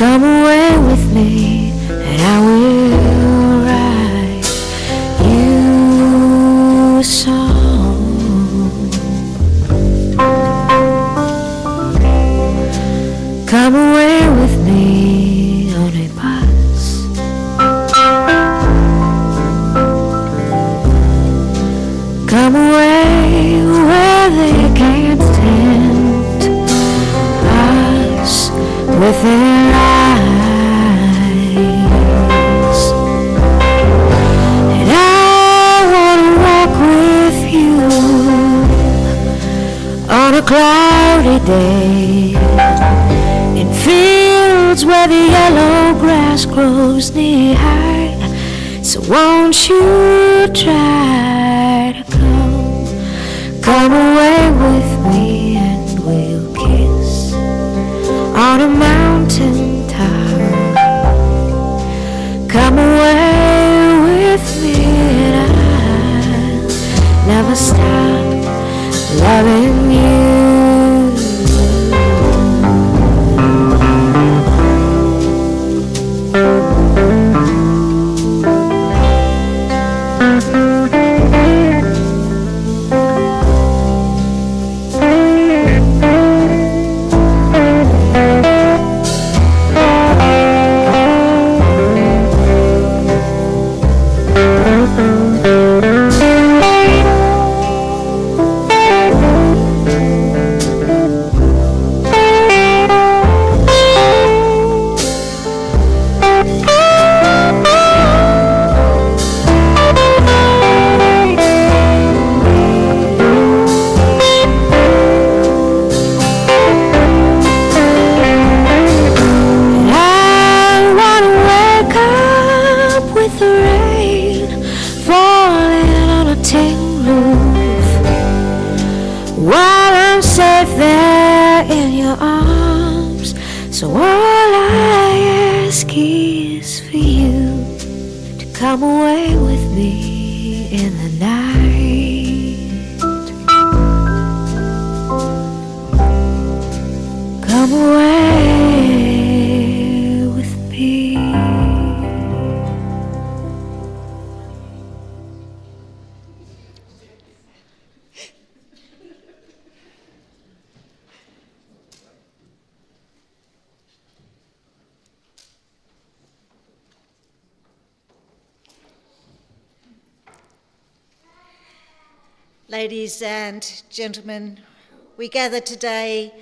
Come away with me and I will write you a song. Come away with me on a bus. Come away where they can't tempt us with their eyes. And I want to walk with you on a cloudy day in fields where the yellow grass grows knee high. So won't you try to come away with me and we'll kiss on a mountain top. Come away with me and I'll never stop loving you. Come away with me in the night. Come away with me. Ladies and gentlemen, we gather today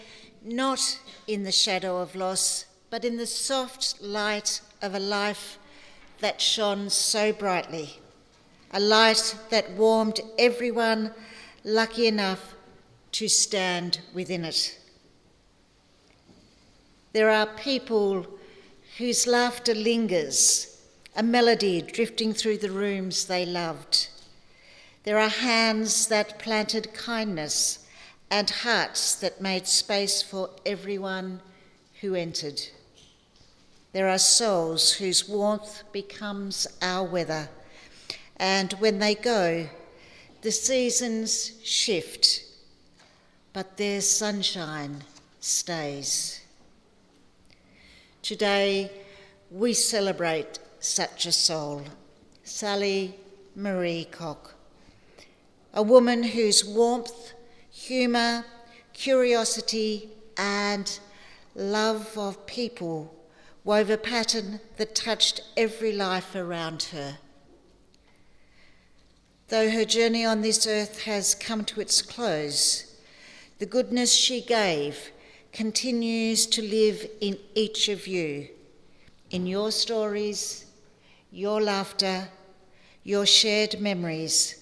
not in the shadow of loss, but in the soft light of a life that shone so brightly, a light that warmed everyone lucky enough to stand within it. There are people whose laughter lingers, a melody drifting through the rooms they loved. There are hands that planted kindness and hearts that made space for everyone who entered. There are souls whose warmth becomes our weather, and when they go, the seasons shift, but their sunshine stays. Today, we celebrate such a soul, Sally Marie Cock, a woman whose warmth, humour, curiosity and love of people wove a pattern that touched every life around her. Though her journey on this earth has come to its close, the goodness she gave continues to live in each of you, in your stories, your laughter, your shared memories,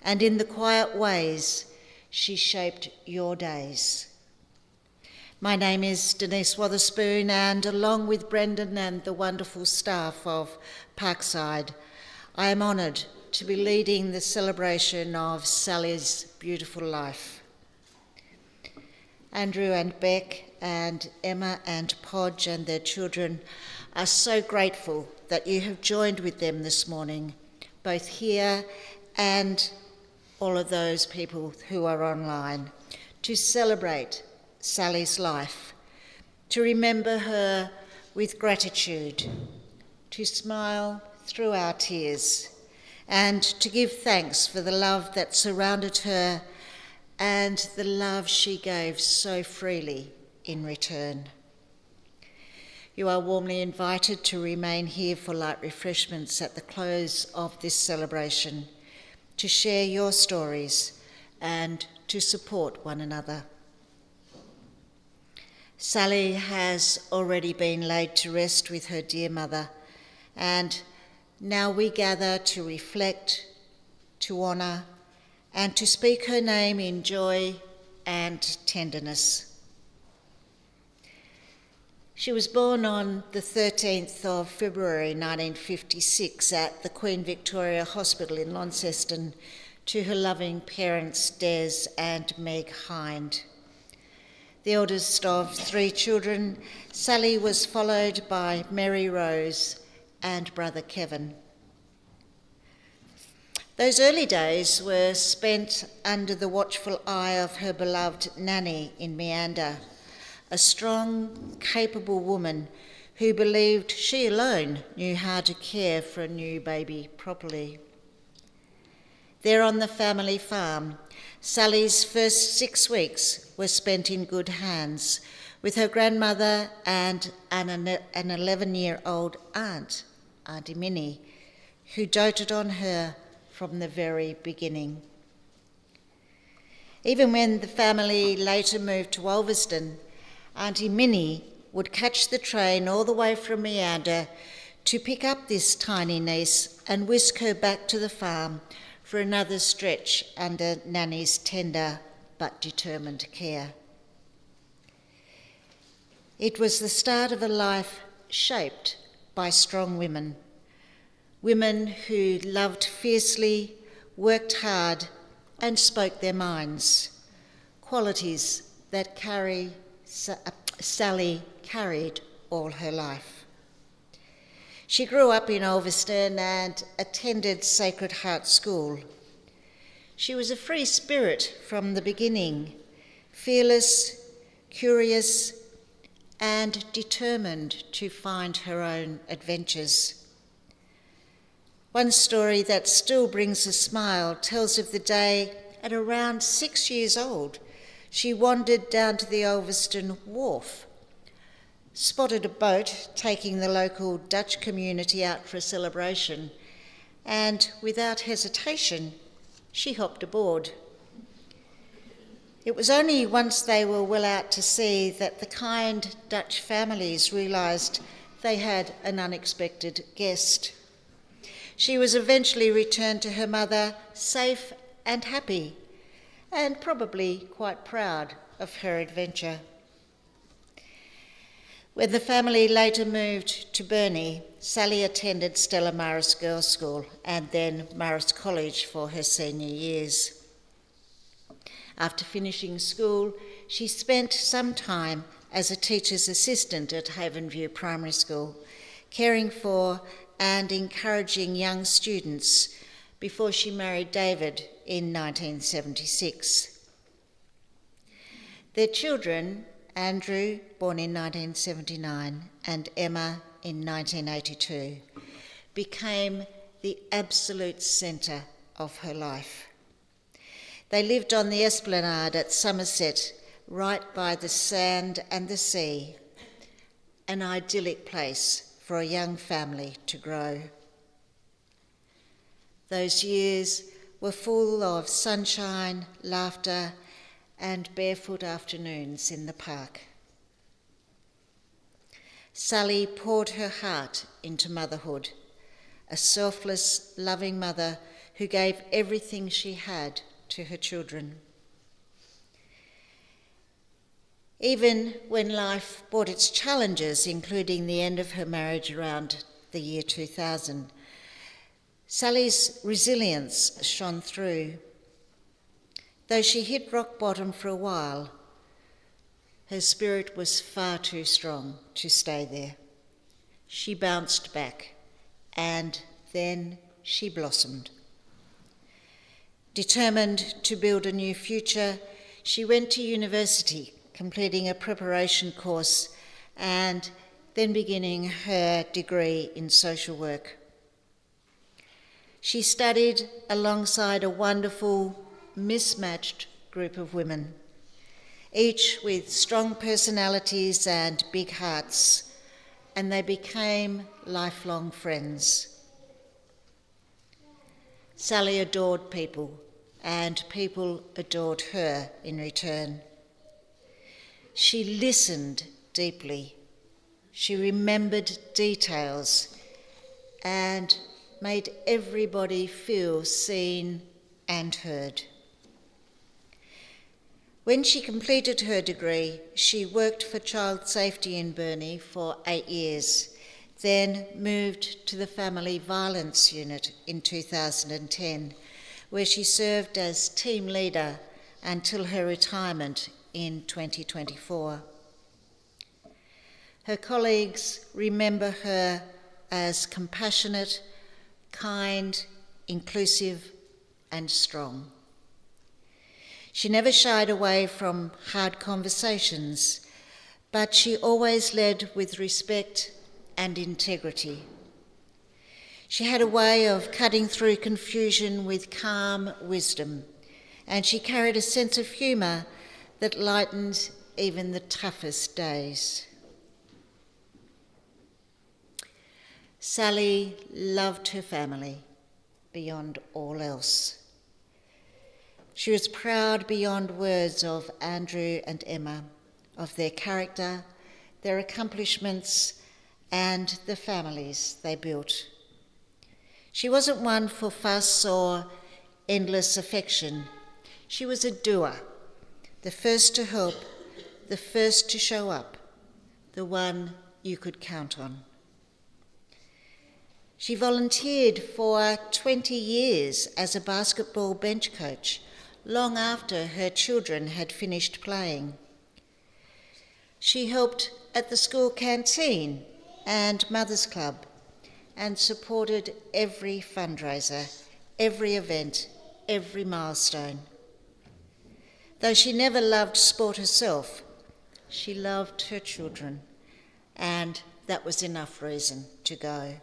and in the quiet ways she shaped your days. My name is Denise Wotherspoon, and along with Brendan and the wonderful staff of Parkside, I am honoured to be leading the celebration of Sally's beautiful life. Andrew and Beck and Emma and Podge and their children are so grateful that you have joined with them this morning, both here and all of those people who are online, to celebrate Sally's life, to remember her with gratitude, to smile through our tears, and to give thanks for the love that surrounded her and the love she gave so freely in return. You are warmly invited to remain here for light refreshments at the close of this celebration, to share your stories and to support one another. Sally has already been laid to rest with her dear mother, and now we gather to reflect, to honour, and to speak her name in joy and tenderness. She was born on the 13th of February 1956 at the Queen Victoria Hospital in Launceston to her loving parents Des and Meg Hind. The eldest of 3 children, Sally was followed by Mary Rose and brother Kevin. Those early days were spent under the watchful eye of her beloved nanny in Meander, a strong, capable woman who believed she alone knew how to care for a new baby properly. There on the family farm, Sally's first 6 weeks were spent in good hands with her grandmother and an 11-year-old aunt, Auntie Minnie, who doted on her from the very beginning. Even when the family later moved to Ulverston, Auntie Minnie would catch the train all the way from Meander to pick up this tiny niece and whisk her back to the farm for another stretch under Nanny's tender but determined care. It was the start of a life shaped by strong women, women who loved fiercely, worked hard and spoke their minds, qualities that Sally carried all her life. She grew up in Ulverston and attended Sacred Heart School. She was a free spirit from the beginning, fearless, curious, and determined to find her own adventures. One story that still brings a smile tells of the day at around 6 years old she wandered down to the Ulverston wharf, spotted a boat taking the local Dutch community out for a celebration, and without hesitation, she hopped aboard. It was only once they were well out to sea that the kind Dutch families realised they had an unexpected guest. She was eventually returned to her mother, safe and happy, and probably quite proud of her adventure. When the family later moved to Burnie, Sally attended Stella Maris Girls' School and then Maris College for her senior years. After finishing school, she spent some time as a teacher's assistant at Havenview Primary School, caring for and encouraging young students before she married David in 1976. Their children, Andrew, born in 1979, and Emma in 1982, became the absolute centre of her life. They lived on the Esplanade at Somerset, right by the sand and the sea, an idyllic place for a young family to grow. Those years were full of sunshine, laughter, and barefoot afternoons in the park. Sally poured her heart into motherhood, a selfless, loving mother who gave everything she had to her children. Even when life brought its challenges, including the end of her marriage around the year 2000, Sally's resilience shone through. Though she hit rock bottom for a while, her spirit was far too strong to stay there. She bounced back, and then she blossomed. Determined to build a new future, she went to university, completing a preparation course, and then beginning her degree in social work. She studied alongside a wonderful, mismatched group of women, each with strong personalities and big hearts, and they became lifelong friends. Sally adored people, and people adored her in return. She listened deeply. She remembered details and made everybody feel seen and heard. When she completed her degree, she worked for Child Safety in Burnie for 8 years, then moved to the Family Violence Unit in 2010, where she served as team leader until her retirement in 2024. Her colleagues remember her as compassionate, kind, inclusive, and strong. She never shied away from hard conversations, but she always led with respect and integrity. She had a way of cutting through confusion with calm wisdom, and she carried a sense of humour that lightened even the toughest days. Sally loved her family beyond all else. She was proud beyond words of Andrew and Emma, of their character, their accomplishments, and the families they built. She wasn't one for fuss or endless affection. She was a doer, the first to help, the first to show up, the one you could count on. She volunteered for 20 years as a basketball bench coach, long after her children had finished playing. She helped at the school canteen and Mothers Club and supported every fundraiser, every event, every milestone. Though she never loved sport herself, she loved her children, and that was enough reason to go.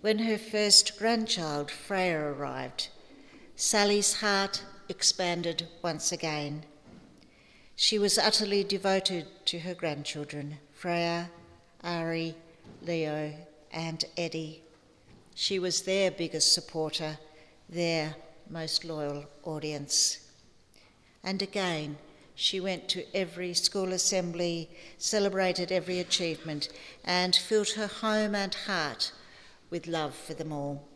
When her first grandchild, Freya, arrived, Sally's heart expanded once again. She was utterly devoted to her grandchildren, Freya, Ari, Leo, and Eddie. She was their biggest supporter, their most loyal audience. And again, she went to every school assembly, celebrated every achievement, and filled her home and heart with love for them all.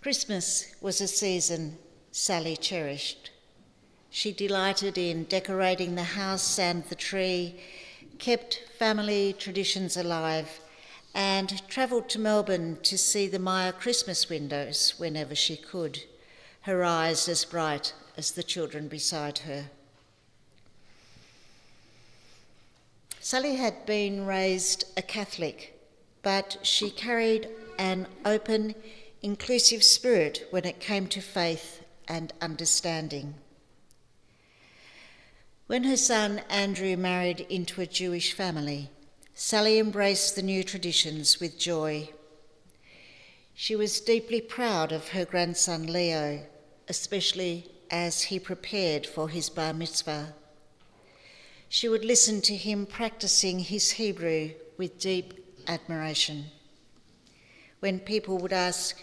Christmas was a season Sally cherished. She delighted in decorating the house and the tree, kept family traditions alive, and travelled to Melbourne to see the Maya Christmas windows whenever she could, her eyes as bright as the children beside her. Sally had been raised a Catholic, but she carried an open, inclusive spirit when it came to faith and understanding. When her son Andrew married into a Jewish family, Sally embraced the new traditions with joy. She was deeply proud of her grandson Leo, especially as he prepared for his bar mitzvah. She would listen to him practicing his Hebrew with deep admiration. When people would ask,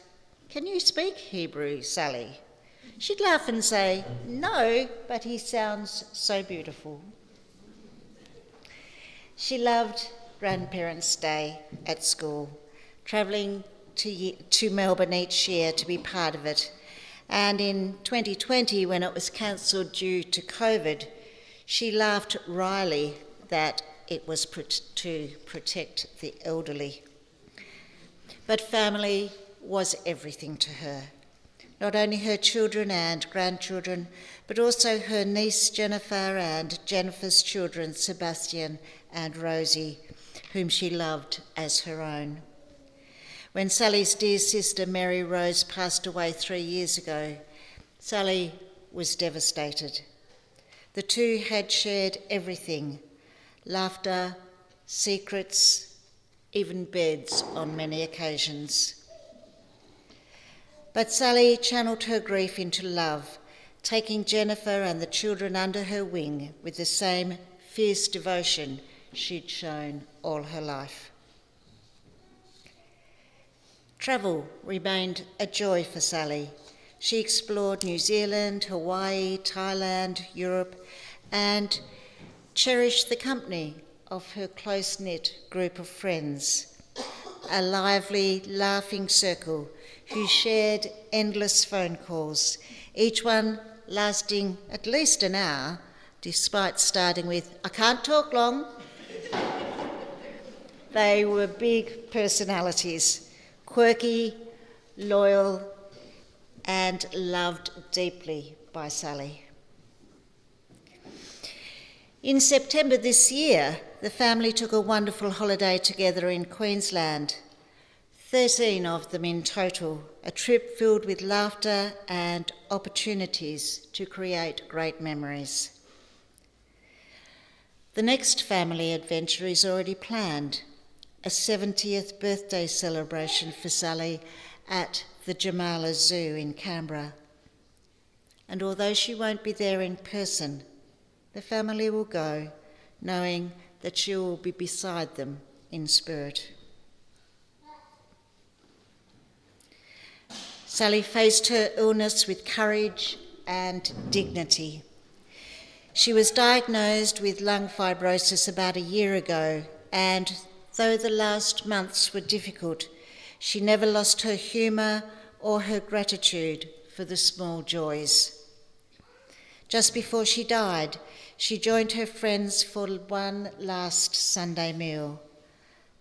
"Can you speak Hebrew, Sally?" she'd laugh and say, "No, but he sounds so beautiful." She loved Grandparents' Day at school, travelling to Melbourne each year to be part of it. And in 2020, when it was cancelled due to COVID, she laughed wryly that it was to protect the elderly. But family was everything to her. Not only her children and grandchildren, but also her niece Jennifer and Jennifer's children Sebastian and Rosie, whom she loved as her own. When Sally's dear sister Mary Rose passed away 3 years ago, Sally was devastated. The two had shared everything: laughter, secrets, even beds on many occasions. But Sally channeled her grief into love, taking Jennifer and the children under her wing with the same fierce devotion she'd shown all her life. Travel remained a joy for Sally. She explored New Zealand, Hawaii, Thailand, Europe, and cherished the company of her close-knit group of friends, a lively, laughing circle who shared endless phone calls, each one lasting at least an hour, despite starting with, "I can't talk long." They were big personalities, quirky, loyal, and loved deeply by Sally. In September this year, the family took a wonderful holiday together in Queensland, 13 of them in total, a trip filled with laughter and opportunities to create great memories. The next family adventure is already planned, a 70th birthday celebration for Sally at the Jamala Zoo in Canberra. And although she won't be there in person, the family will go, knowing that she will be beside them in spirit. Sally faced her illness with courage and dignity. She was diagnosed with lung fibrosis about a year ago, and though the last months were difficult, she never lost her humour or her gratitude for the small joys. Just before she died, she joined her friends for one last Sunday meal,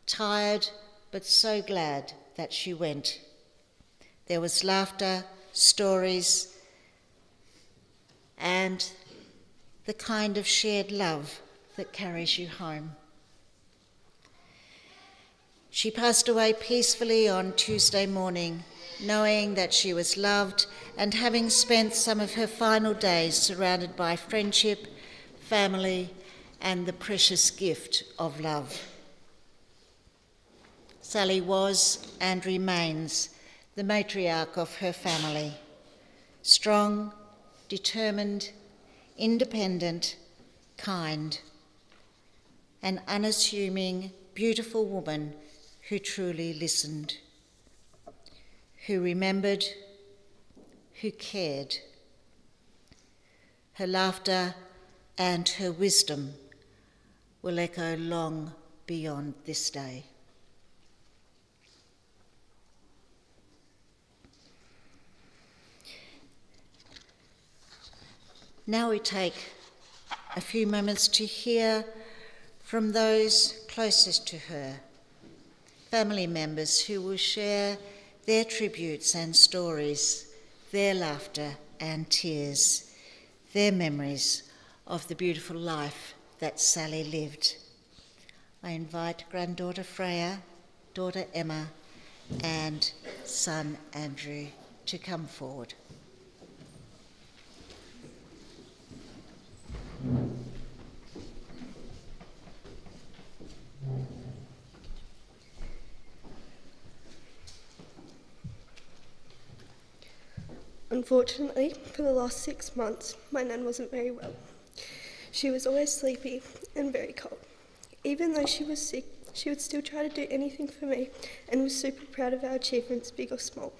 tired but so glad that she went. There was laughter, stories, and the kind of shared love that carries you home. She passed away peacefully on Tuesday morning, knowing that she was loved and having spent some of her final days surrounded by friendship, family, and the precious gift of love. Sally was and remains the matriarch of her family, strong, determined, independent, kind, an unassuming, beautiful woman who truly listened, who remembered, who cared. Her laughter and her wisdom will echo long beyond this day. Now we take a few moments to hear from those closest to her, family members who will share their tributes and stories, their laughter and tears, their memories of the beautiful life that Sally lived. I invite granddaughter Freya, daughter Emma, and son Andrew to come forward. Unfortunately, for the last 6 months, my nan wasn't very well. She was always sleepy and very cold. Even though she was sick, she would still try to do anything for me and was super proud of our achievements, big or small.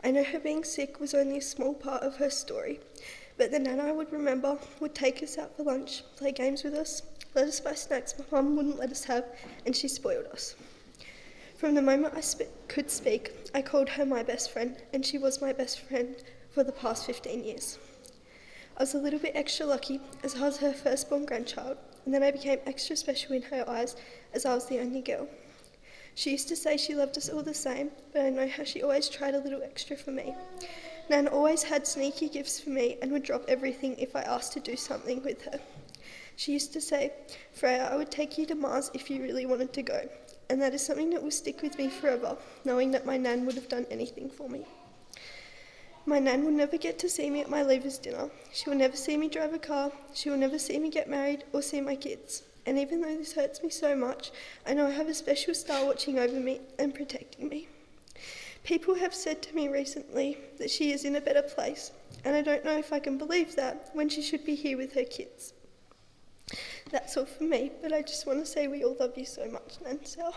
I know her being sick was only a small part of her story, but the nan I would remember would take us out for lunch, play games with us, let us buy snacks my mum wouldn't let us have, and she spoiled us. From the moment I could speak, I called her my best friend, and she was my best friend for the past 15 years. I was a little bit extra lucky as I was her firstborn grandchild, and then I became extra special in her eyes as I was the only girl. She used to say she loved us all the same, but I know how she always tried a little extra for me. Nan always had sneaky gifts for me and would drop everything if I asked to do something with her. She used to say, "Freya, I would take you to Mars if you really wanted to go." And that is something that will stick with me forever, knowing that my nan would have done anything for me. My nan will never get to see me at my leavers dinner. She will never see me drive a car. She will never see me get married or see my kids. And even though this hurts me so much, I know I have a special star watching over me and protecting me. People have said to me recently that she is in a better place, and I don't know if I can believe that when she should be here with her kids. That's all for me, but I just want to say we all love you so much, Nan Sal.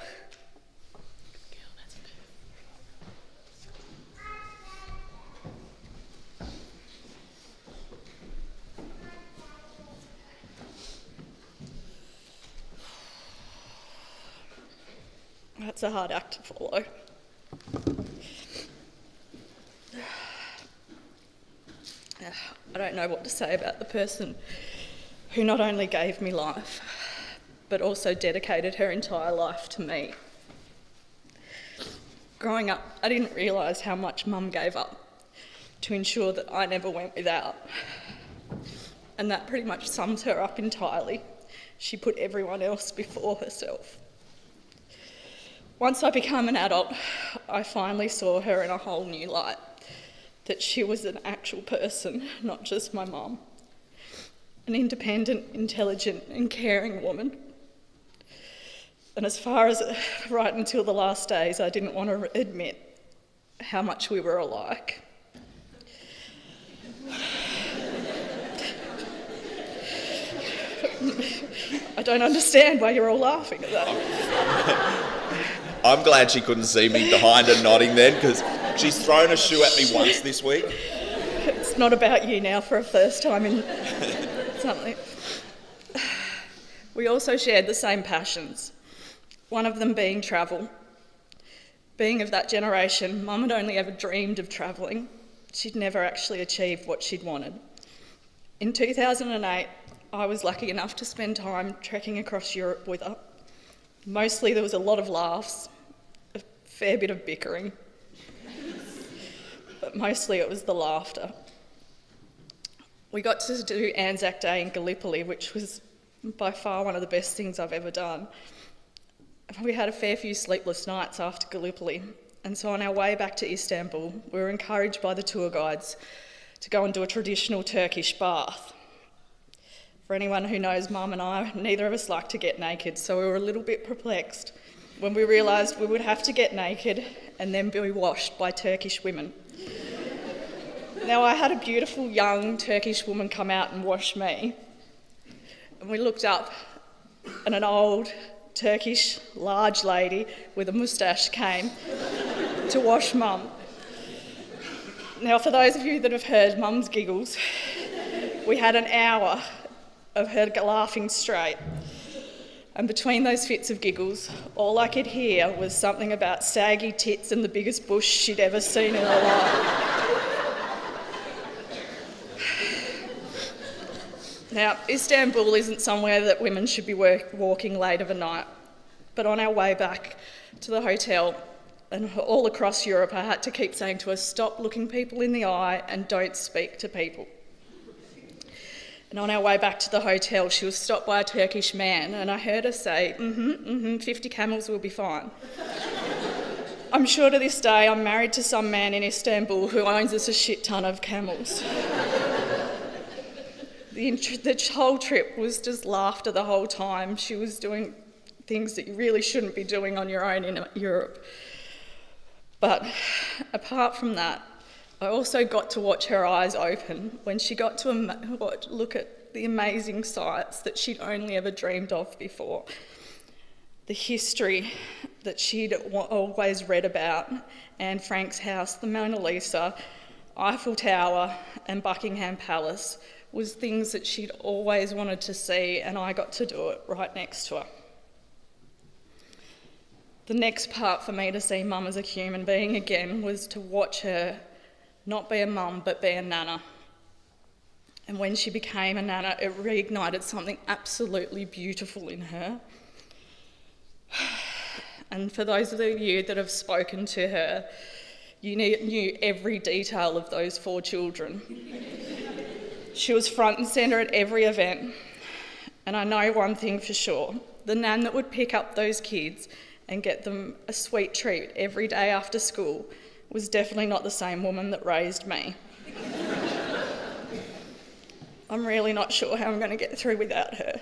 That's a hard act to follow. I don't know what to say about the person who not only gave me life, but also dedicated her entire life to me. Growing up, I didn't realise how much Mum gave up to ensure that I never went without. And that pretty much sums her up entirely. She put everyone else before herself. Once I became an adult, I finally saw her in a whole new light, that she was an actual person, not just my mum. An independent, intelligent and caring woman. And as far as right until the last days, I didn't want to admit how much we were alike. I don't understand why you're all laughing at that. I'm glad she couldn't see me behind her nodding then, because she's thrown a shoe at me once this week. It's not about you now for a first time in something. We also shared the same passions, one of them being travel. Being of that generation, Mum had only ever dreamed of travelling. She'd never actually achieved what she'd wanted. In 2008, I was lucky enough to spend time trekking across Europe with her. Mostly there was a lot of laughs, a fair bit of bickering, but mostly it was the laughter. We got to do Anzac Day in Gallipoli, which was by far one of the best things I've ever done. We had a fair few sleepless nights after Gallipoli, and so on our way back to Istanbul, we were encouraged by the tour guides to go and do a traditional Turkish bath. For anyone who knows Mum and I, neither of us like to get naked, so we were a little bit perplexed when we realised we would have to get naked and then be washed by Turkish women. Now, I had a beautiful young Turkish woman come out and wash me, and we looked up and an old Turkish large lady with a moustache came to wash Mum. Now, for those of you that have heard Mum's giggles, we had an hour of her laughing straight. And between those fits of giggles, all I could hear was something about saggy tits and the biggest bush she'd ever seen in her life. Now, Istanbul isn't somewhere that women should be walking late of a night, but on our way back to the hotel and all across Europe, I had to keep saying to her, stop looking people in the eye and don't speak to people. And on our way back to the hotel, she was stopped by a Turkish man, and I heard her say, 50 camels will be fine. I'm sure to this day I'm married to some man in Istanbul who owns us a shit ton of camels. The whole trip was just laughter the whole time. She was doing things that you really shouldn't be doing on your own in Europe. But apart from that, I also got to watch her eyes open when she got to look at the amazing sights that she'd only ever dreamed of before. The history that she'd always read about, Anne Frank's house, the Mona Lisa, Eiffel Tower and Buckingham Palace was things that she'd always wanted to see, and I got to do it right next to her. The next part for me to see Mum as a human being again was to watch her not be a mum, but be a nana. And when she became a nana, it reignited something absolutely beautiful in her. And for those of you that have spoken to her, you knew every detail of those 4 children. She was front and centre at every event. And I know one thing for sure, the nan that would pick up those kids and get them a sweet treat every day after school was definitely not the same woman that raised me. I'm really not sure how I'm going to get through without her.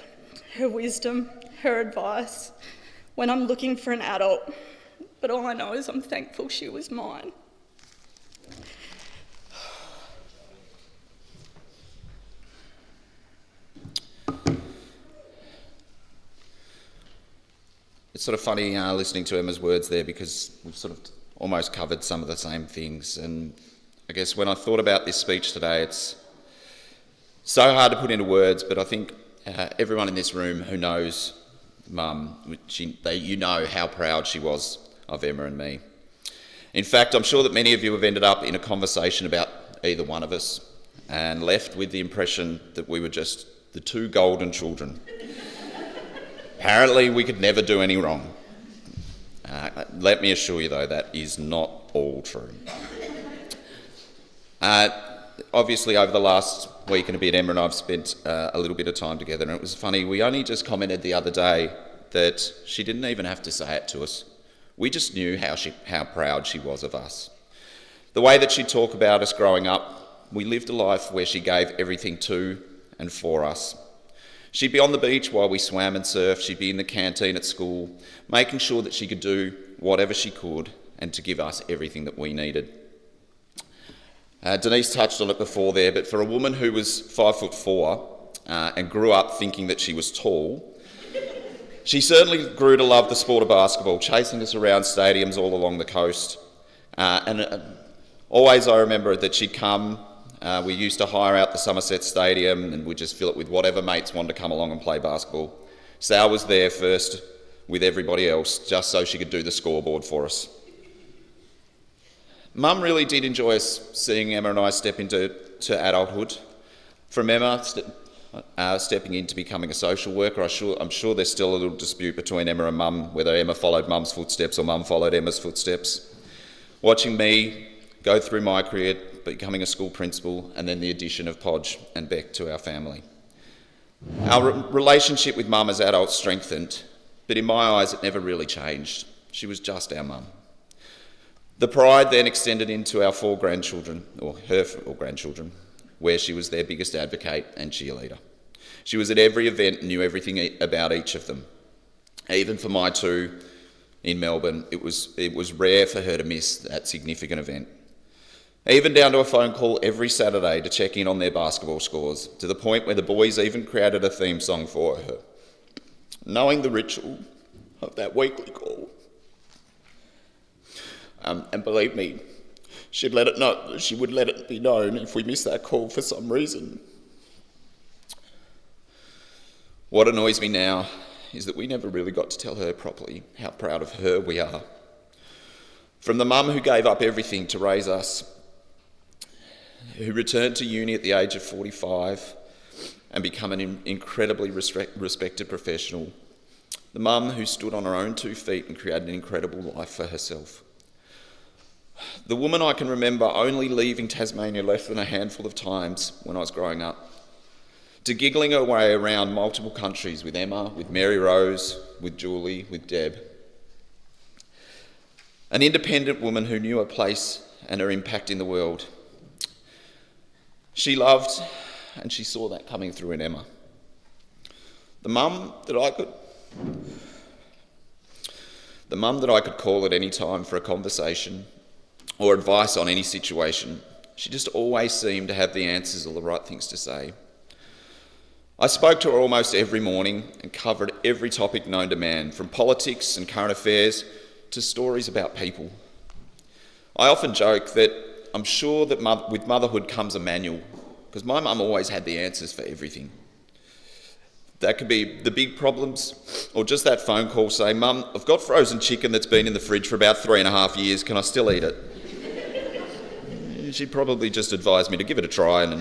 Her wisdom, her advice, when I'm looking for an adult. But all I know is I'm thankful she was mine. It's sort of funny listening to Emma's words there, because we've sort of almost covered some of the same things. And I guess when I thought about this speech today, it's so hard to put into words, but I think everyone in this room who knows Mum, you know how proud she was of Emma and me. In fact, I'm sure that many of you have ended up in a conversation about either one of us and left with the impression that we were just the two golden children. Apparently, we could never do any wrong. Let me assure you, though, that is not all true. Obviously, over the last week and a bit, Emma and I have spent a little bit of time together, and it was funny. We only just commented the other day that she didn't even have to say it to us. We just knew how proud she was of us. The way that she'd talk about us growing up, we lived a life where she gave everything to and for us. She'd be on the beach while we swam and surfed. She'd be in the canteen at school, making sure that she could do whatever she could and to give us everything that we needed. Denise touched on it before there, but for a woman who was 5'4" and grew up thinking that she was tall, she certainly grew to love the sport of basketball, chasing us around stadiums all along the coast. Always I remember that she'd come. We used to hire out the Somerset Stadium and we'd just fill it with whatever mates wanted to come along and play basketball. Sal was there first with everybody else, just so she could do the scoreboard for us. Mum really did enjoy us seeing Emma and I step into adulthood. From Emma stepping into becoming a social worker, I'm sure there's still a little dispute between Emma and Mum, whether Emma followed Mum's footsteps or Mum followed Emma's footsteps. Watching me go through my career, becoming a school principal, and then the addition of Podge and Beck to our family. Our relationship with Mum as adults strengthened, but in my eyes it never really changed. She was just our mum. The pride then extended into our four grandchildren, or her four grandchildren, where she was their biggest advocate and cheerleader. She was at every event and knew everything about each of them. Even for my two in Melbourne, it was rare for her to miss that significant event. Even down to a phone call every Saturday to check in on their basketball scores, to the point where the boys even created a theme song for her. Knowing the ritual of that weekly call. And believe me, she would let it be known if we missed that call for some reason. What annoys me now is that we never really got to tell her properly how proud of her we are. From the mum who gave up everything to raise us, who returned to uni at the age of 45 and become an incredibly respected professional, the mum who stood on her own 2 feet and created an incredible life for herself. The woman I can remember only leaving Tasmania less than a handful of times when I was growing up, to giggling her way around multiple countries with Emma, with Mary Rose, with Julie, with Deb. An independent woman who knew her place and her impact in the world. She loved, and she saw that coming through in Emma. The mum that I could call at any time for a conversation or advice on any situation. She just always seemed to have the answers or the right things to say. I spoke to her almost every morning and covered every topic known to man, from politics and current affairs to stories about people. I often joke that I'm sure that with motherhood comes a manual, because my mum always had the answers for everything. That could be the big problems, or just that phone call saying, "Mum, I've got frozen chicken that's been in the fridge for about 3.5 years, can I still eat it?" She'd probably just advise me to give it a try and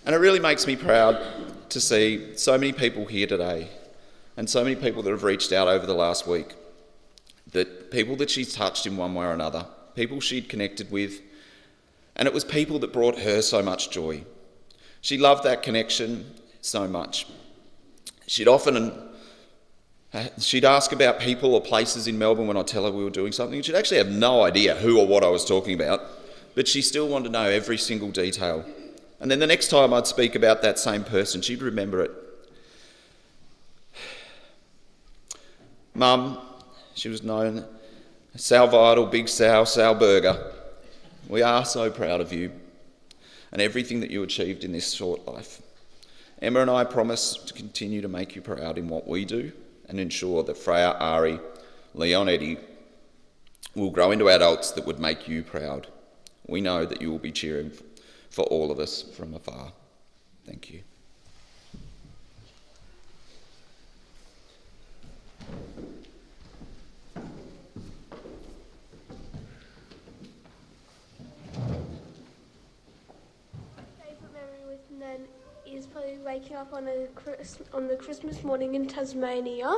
And it really makes me proud to see so many people here today, and so many people that have reached out over the last week, that people that she's touched in one way or another, people she'd connected with, and it was people that brought her so much joy. She loved that connection so much. She'd often She'd ask about people or places in Melbourne when I tell her we were doing something. She'd actually have no idea who or what I was talking about, but she still wanted to know every single detail. And then the next time I'd speak about that same person, she'd remember it. Mum, she was known as Sal Vital, Big Sal, Sal Burger. We are so proud of you and everything that you achieved in this short life. Emma and I promise to continue to make you proud in what we do and ensure that Freya, Ari, Leon, Eddie will grow into adults that would make you proud. We know that you will be cheering for all of us from afar. Thank you. Favourite memory with Nan is probably waking up on the Christmas morning in Tasmania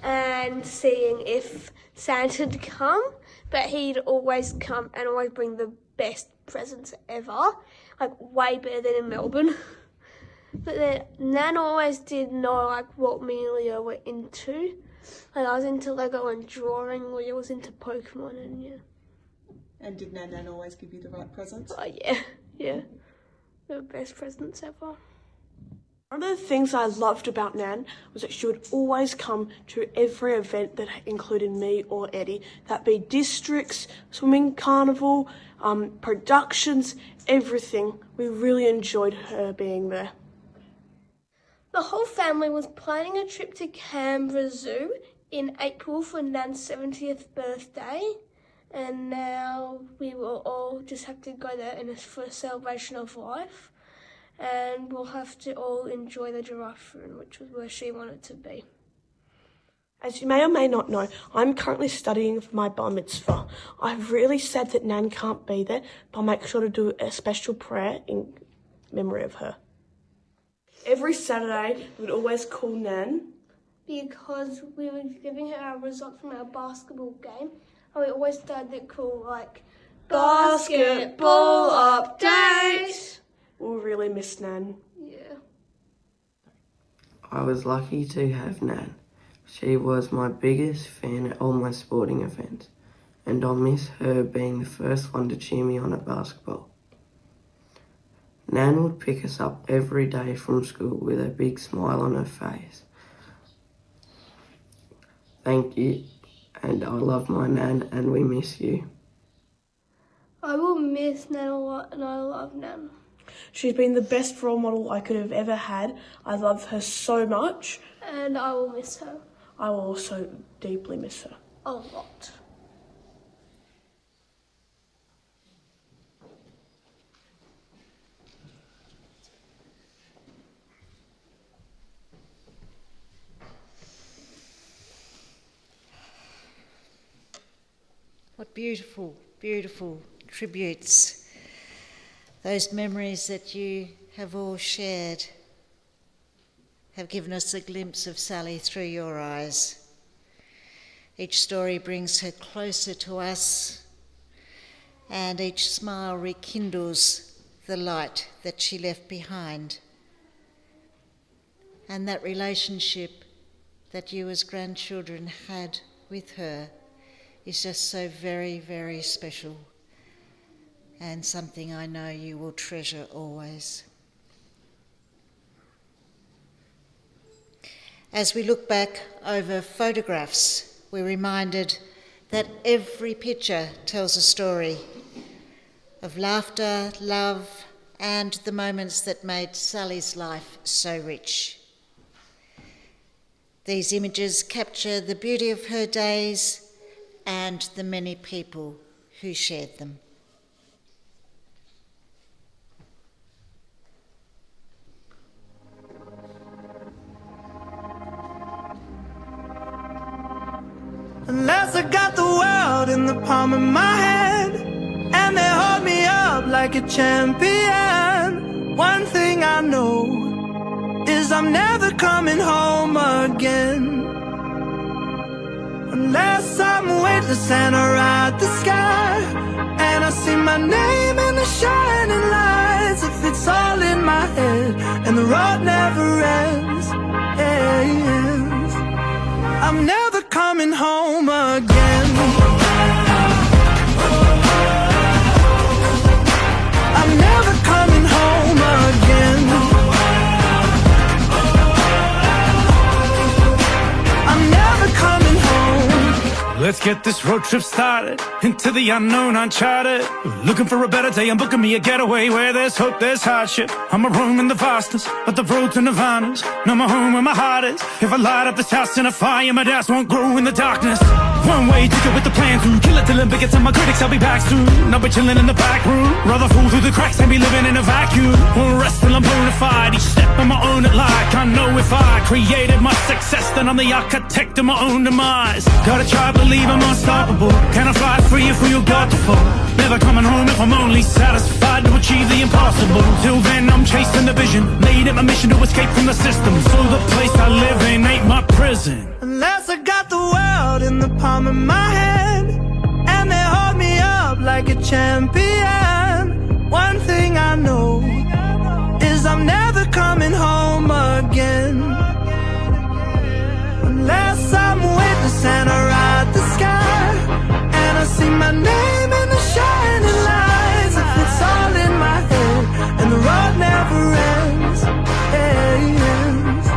and seeing if Santa'd come, but he'd always come and always bring the best presents ever, like way better than in Melbourne. But then Nan always did know like what me and Leo were into. Like I was into Lego and drawing, Leo was into Pokemon, and yeah. And did Nan always give you the right presents? Oh yeah. The best presents ever. One of the things I loved about Nan was that she would always come to every event that included me or Eddie. That be districts, swimming carnival, productions, everything. We really enjoyed her being there. The whole family was planning a trip to Canberra Zoo in April for Nan's 70th birthday, and now we will all just have to go there for a celebration of life. And we'll have to all enjoy the giraffe room, which was where she wanted to be. As you may or may not know, I'm currently studying for my bar mitzvah. I've really sad that Nan can't be there, but I'll make sure to do a special prayer in memory of her. Every Saturday, we would always call Nan. Because we were giving her our results from our basketball game, and we always started to call like, basketball update! We'll really miss Nan. Yeah. I was lucky to have Nan. She was my biggest fan at all my sporting events, and I'll miss her being the first one to cheer me on at basketball. Nan would pick us up every day from school with a big smile on her face. Thank you, and I love my Nan, and we miss you. I will miss Nan a lot, and I love Nan. She's been the best role model I could have ever had. I love her so much. And I will miss her. I will also deeply miss her. A lot. What beautiful, beautiful tributes. Those memories that you have all shared have given us a glimpse of Sally through your eyes. Each story brings her closer to us, and each smile rekindles the light that she left behind. And that relationship that you as grandchildren had with her is just so very, very special, and something I know you will treasure always. As we look back over photographs, we're reminded that every picture tells a story of laughter, love, and the moments that made Sally's life so rich. These images capture the beauty of her days and the many people who shared them. Unless I got the world in the palm of my hand and they hold me up like a champion, one thing I know is I'm never coming home again. Unless I'm weightless and I ride the sky and I see my name in the shining lights, if it's all in my head and the road never ends, coming home again. I'm never coming home again. I'm never coming home. Let's get this road trip started, into the unknown, uncharted. Looking for a better day, I'm booking me a getaway where there's hope, there's hardship. I'm a roam in the vastness, but the road to nirvana's not my home where my heart is. If I light up this house in a fire, my doubts won't grow in the darkness. One way ticket with the plan to kill it till it begins. Tell my critics I'll be back soon. I'll be chilling in the back room, rather fall through the cracks than be living in a vacuum. Won't rest till I'm bona fide, each step on my own at like. I know if I created my success, then I'm the architect of my own demise. Gotta try to believe I'm unstoppable. Can I fly free if we all got to fall? Never coming home if I'm only satisfied to achieve the impossible. Till then I'm chasing the vision, made it my mission to escape from the system. So the place I live in ain't my prison. Unless I got the world in the palm of my hand, and they hold me up like a champion. One thing I know is I'm never coming home again. Unless I'm witness and I ride the sky, and I see my name in the shining lights. If it's all in my head and the road never ends, ends,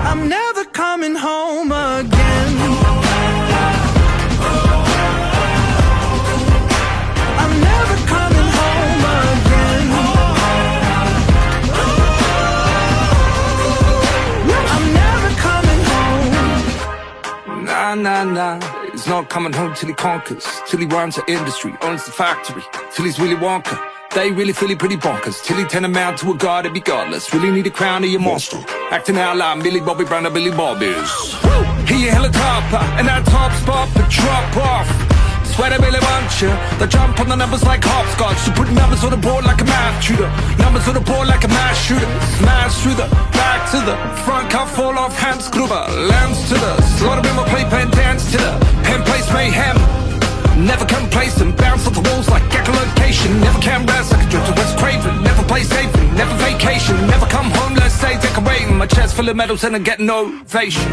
I'm never coming home again. I'm never coming home again. I'm never coming home. Nah, he's not coming home till he conquers, till he runs the industry, owns the factory, till he's Willy Wonka. They really feel it pretty bonkers, till he turn him out to a god and be godless. Really need a crown of your monster, acting out like Billy Bobby Brown or Billy Bobbies. He a helicopter, and that top spot but drop off. Swear they really want you. They jump on the numbers like hopscotch. To put numbers on the board like a math tutor. Numbers on the board like a mass shooter. Smash through the back to the front, can't fall off hands, Gruber. Lambs to the slaughter in my playpen, dance to the pen place mayhem. Never complacent, bounce off the walls like echolocation. Never can rest like a drift to West Craven. Never play safe, never vacation. Never come home, let's say, take a rain. My chest full of medals and I get no ovation.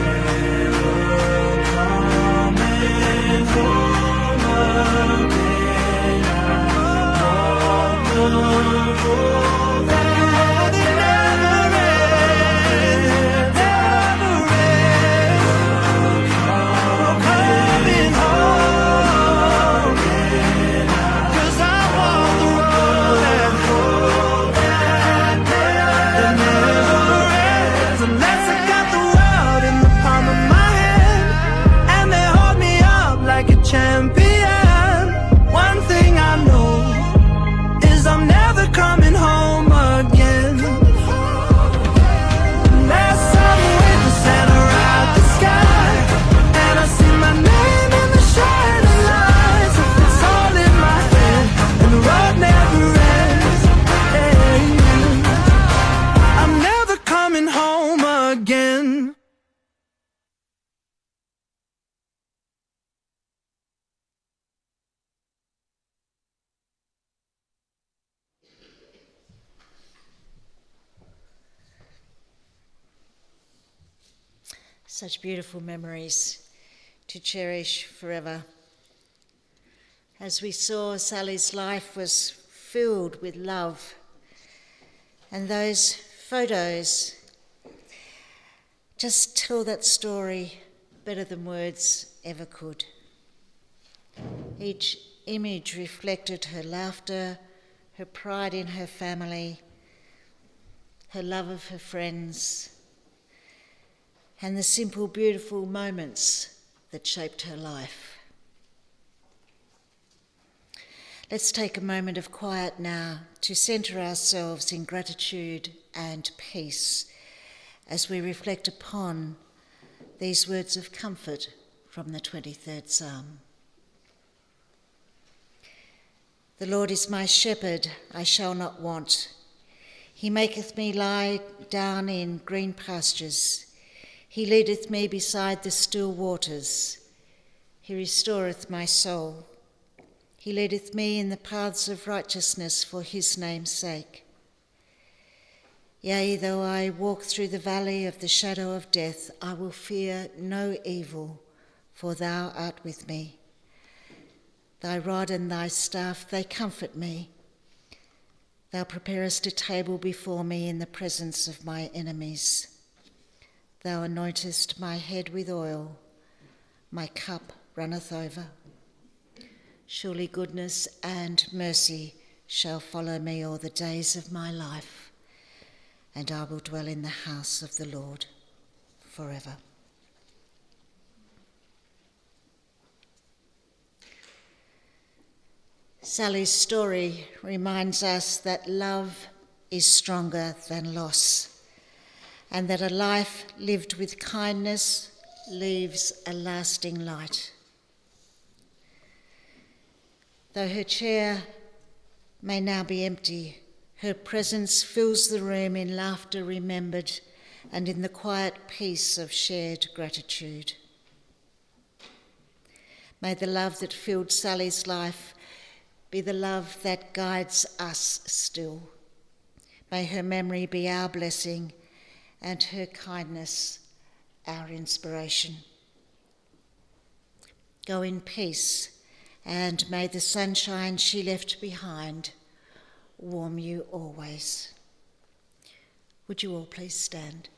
Such beautiful memories to cherish forever. As we saw, Sally's life was filled with love, and those photos just tell that story better than words ever could. Each image reflected her laughter, her pride in her family, her love of her friends, and the simple, beautiful moments that shaped her life. Let's take a moment of quiet now to centre ourselves in gratitude and peace as we reflect upon these words of comfort from the 23rd Psalm. The Lord is my shepherd, I shall not want. He maketh me lie down in green pastures. He leadeth me beside the still waters. He restoreth my soul. He leadeth me in the paths of righteousness for his name's sake. Yea, though I walk through the valley of the shadow of death, I will fear no evil, for thou art with me. Thy rod and thy staff, they comfort me. Thou preparest a table before me in the presence of my enemies. Thou anointest my head with oil, my cup runneth over. Surely goodness and mercy shall follow me all the days of my life, and I will dwell in the house of the Lord forever. Sally's story reminds us that love is stronger than loss, and that a life lived with kindness leaves a lasting light. Though her chair may now be empty, her presence fills the room in laughter remembered and in the quiet peace of shared gratitude. May the love that filled Sally's life be the love that guides us still. May her memory be our blessing and her kindness our inspiration. Go in peace, and may the sunshine she left behind warm you always. Would you all please stand?